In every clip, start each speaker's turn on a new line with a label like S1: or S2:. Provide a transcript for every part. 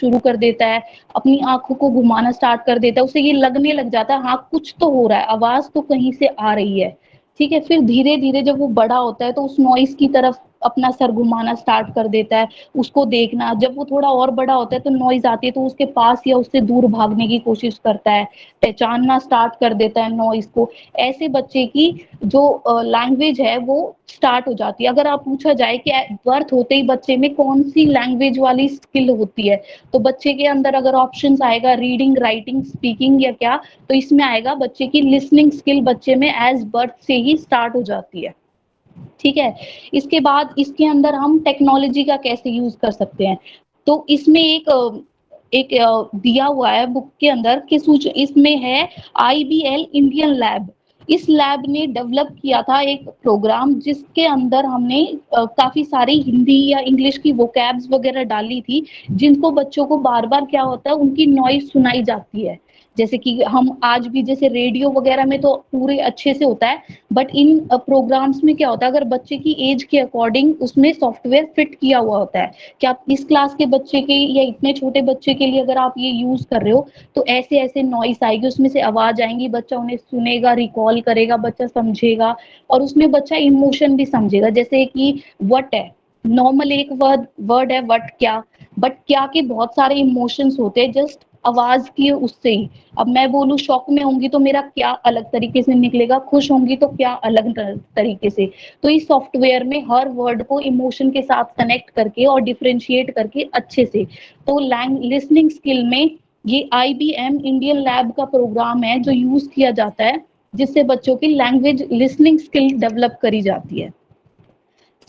S1: शुरू कर देता है, अपनी आंखों को घुमाना स्टार्ट कर देता है, उसे ये लगने लग जाता है हाँ कुछ तो हो रहा है, आवाज तो कहीं से आ रही है। ठीक है, फिर धीरे धीरे जब वो बड़ा होता है तो उस नॉइस की तरफ अपना सर घुमाना स्टार्ट कर देता है, उसको देखना। जब वो थोड़ा और बड़ा होता है तो नॉइज आती है तो उसके पास या उससे दूर भागने की कोशिश करता है, पहचानना स्टार्ट कर देता है नॉइज को। ऐसे बच्चे की जो लैंग्वेज है वो स्टार्ट हो जाती है। अगर आप पूछा जाए कि बर्थ होते ही बच्चे में कौन सी लैंग्वेज वाली स्किल होती है, तो बच्चे के अंदर अगर ऑप्शंस आएगा रीडिंग, राइटिंग, स्पीकिंग या क्या, तो इसमें आएगा बच्चे की लिसनिंग स्किल बच्चे में एज बर्थ से ही स्टार्ट हो जाती है। ठीक है, इसके बाद इसके अंदर हम टेक्नोलॉजी का कैसे यूज कर सकते हैं, तो इसमें दिया हुआ है बुक के अंदर कि इसमें है आईबीएल इंडियन लैब। इस लैब ने डेवलप किया था एक प्रोग्राम जिसके अंदर हमने काफी सारी हिंदी या इंग्लिश की वोकैब्स वगैरह डाली थी, जिनको बच्चों को बार बार क्या होता है उनकी नॉइज सुनाई जाती है। जैसे कि हम आज भी जैसे रेडियो वगैरह में तो पूरे अच्छे से होता है, बट इन प्रोग्राम्स में क्या होता है अगर बच्चे की एज के अकॉर्डिंग उसमें सॉफ्टवेयर फिट किया हुआ होता है कि आप इस क्लास के बच्चे के या इतने छोटे बच्चे के लिए अगर आप ये यूज कर रहे हो तो ऐसे ऐसे नॉइस आएगी, उसमें से आवाज आएंगी, बच्चा उन्हें सुनेगा, रिकॉल करेगा, बच्चा समझेगा और उसमें बच्चा इमोशन भी समझेगा। जैसे कि वट है, नॉर्मल एक वर्ड है वट क्या, बट क्या के बहुत सारे इमोशंस होते हैं जस्ट आवाज की उससे ही। अब मैं बोलूं शौक में होंगी तो मेरा क्या अलग तरीके से निकलेगा, खुश होंगी तो क्या अलग तरीके से। तो इस सॉफ्टवेयर में हर वर्ड को इमोशन के साथ कनेक्ट करके और डिफरेंशिएट करके अच्छे से, तो लिसनिंग स्किल में ये आईबीएम इंडियन लैब का प्रोग्राम है जो यूज किया जाता है, जिससे बच्चों की लैंग्वेज लिसनिंग स्किल डेवलप करी जाती है।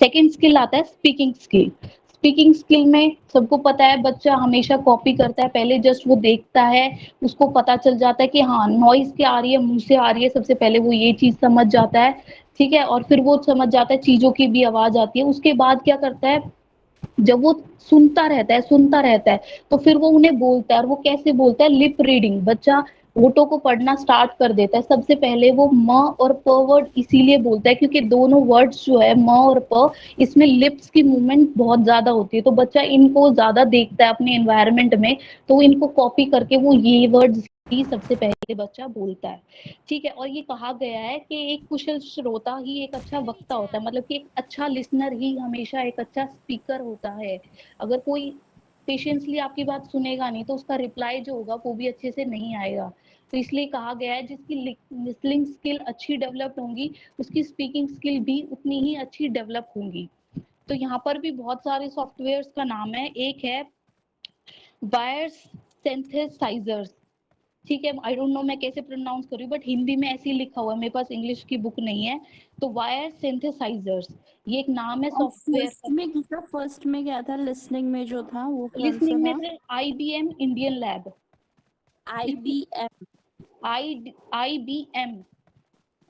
S1: सेकेंड स्किल आता है स्पीकिंग स्किल। स्पीकिंग स्किल में सबको पता है बच्चा हमेशा कॉपी करता है, पहले जस्ट वो देखता है, उसको पता चल जाता है कि हाँ नॉइज क्या आ रही है, मुंह से आ रही है, सबसे पहले वो ये चीज समझ जाता है। ठीक है, और फिर वो समझ जाता है चीजों की भी आवाज आती है। उसके बाद क्या करता है, जब वो सुनता रहता है तो फिर वो उन्हें बोलता है। और वो कैसे बोलता है, लिप रीडिंग। बच्चा होठों को पढ़ना स्टार्ट कर देता है। सबसे पहले वो म और प वर्ड इसीलिए बोलता है क्योंकि दोनों वर्ड्स जो है म और प, इसमें लिप्स की मूवमेंट बहुत ज्यादा होती है, तो बच्चा इनको ज्यादा देखता है अपने एनवायरनमेंट में, तो इनको कॉपी करके वो ये वर्ड्स ही सबसे पहले बच्चा बोलता है। ठीक है, और ये कहा गया है कि एक कुशल श्रोता ही एक अच्छा वक्ता होता है, मतलब कि एक अच्छा लिसनर ही हमेशा एक अच्छा स्पीकर होता है। अगर कोई पेशेंसली आपकी बात सुनेगा नहीं तो उसका रिप्लाई जो होगा वो भी अच्छे से नहीं आएगा। तो इसलिए कहा गया है जिसकी लिसनिंग स्किल अच्छी डेवलप होंगी उसकी स्पीकिंग स्किल भी उतनी ही अच्छी डेवलप होंगी। तो यहाँ पर भी बहुत सारे सॉफ्टवेयर्स का नाम है, एक है वायर्स सिंथेसाइजर्स। ठीक है, आई डोंट नो मैं कैसे प्रोनाउंस कर रही हूँ, बट हिंदी में ऐसे ही लिखा हुआ है, मेरे पास इंग्लिश की बुक नहीं है। तो वायर सिंथेसाइजर्स ये एक नाम है
S2: और
S1: सॉफ्टवेयर
S2: फर्स्ट
S1: का।
S2: में क्या था, फर्स्ट में क्या था, लिसनिंग में जो था वो कौन सा
S1: लिसनिंग में
S2: था?
S1: से IBM Indian lab.
S2: IBM।
S1: IBM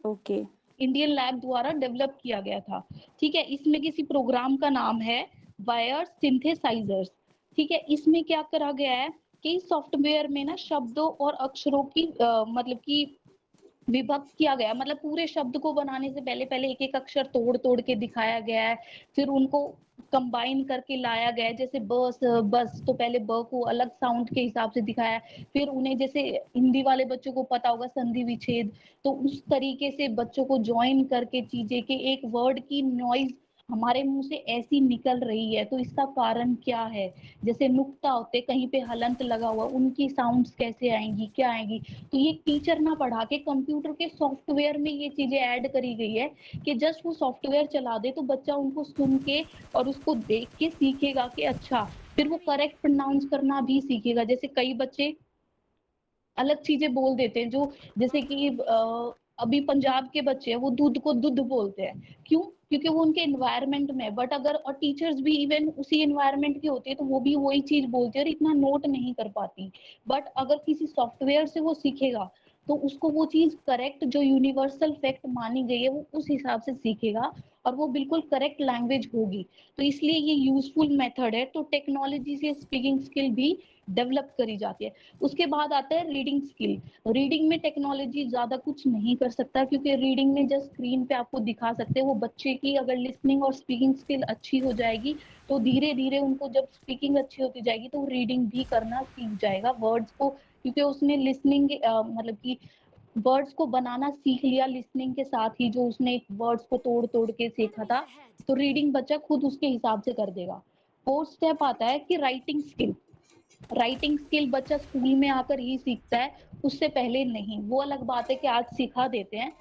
S2: okay.
S1: Indian lab द्वारा डेवलप किया गया था। ठीक है, इसमें किसी प्रोग्राम का नाम है वायर सिंथेसाइजर्स। ठीक है, इसमें क्या करा गया है कि सॉफ्टवेयर में ना शब्दों और अक्षरों की मतलब कि विभक्त किया गया, मतलब पूरे शब्द को बनाने से पहले पहले एक एक अक्षर तोड़ तोड़ के दिखाया गया है, फिर उनको कंबाइन करके लाया गया है। जैसे बस बस तो पहले ब को अलग साउंड के हिसाब से दिखाया है, फिर उन्हें जैसे हिंदी वाले बच्चों को पता होगा संधि विच्छेद, तो उस तरीके से बच्चों को ज्वाइन करके चीजें के एक वर्ड की नॉइज हमारे मुंह से ऐसी निकल रही है तो इसका कारण क्या है। जैसे नुक्ता होते कहीं पे हलंत लगा हुआ, उनकी साउंड्स कैसे आएंगी, क्या आएंगी। तो ये टीचर ना पढ़ा के कंप्यूटर के सॉफ्टवेयर में ये चीजें ऐड करी गई है कि जस्ट वो सॉफ्टवेयर चला दे तो बच्चा उनको सुन के और उसको देख के सीखेगा कि अच्छा, फिर वो करेक्ट प्रोनाउंस करना भी सीखेगा। जैसे कई बच्चे अलग चीजें बोल देते हैं, जो जैसे कि अभी पंजाब के बच्चे हैं वो दूध को दुध बोलते हैं, क्यों, क्योंकि वो उनके एनवायरनमेंट में। बट अगर और टीचर्स भी इवन उसी एनवायरनमेंट के होते हैं तो वो भी वही चीज बोलते हैं और इतना नोट नहीं कर पाती। बट अगर किसी सॉफ्टवेयर से वो सीखेगा तो उसको वो चीज करेक्ट जो यूनिवर्सल फैक्ट मानी गई है वो उस हिसाब से सीखेगा और वो बिल्कुल करेक्ट लैंग्वेज होगी। तो इसलिए ये यूजफुल मेथड है। तो टेक्नोलॉजी से स्पीकिंग स्किल भी डेवलप करी जाती है। उसके बाद आता है रीडिंग स्किल। रीडिंग में टेक्नोलॉजी ज्यादा कुछ नहीं कर सकता, क्योंकि रीडिंग में जस्ट स्क्रीन पे आपको दिखा सकते हैं। वो बच्चे की अगर लिसनिंग और स्पीकिंग स्किल अच्छी हो जाएगी तो धीरे धीरे उनको जब स्पीकिंग अच्छी होती जाएगी तो रीडिंग भी करना सीख जाएगा वर्ड्स को, क्योंकि उसने लिसनिंग मतलब कि वर्ड्स को बनाना सीख लिया लिसनिंग के साथ ही, जो उसने वर्ड्स को तोड़ तोड़ के सीखा था। तो रीडिंग बच्चा खुद उसके हिसाब से कर देगा। फोर्थ स्टेप आता है कि राइटिंग स्किल। राइटिंग स्किल बच्चा स्कूल में आकर ही सीखता है, उससे पहले नहीं। वो अलग बात है कि आज सिखा देते हैं,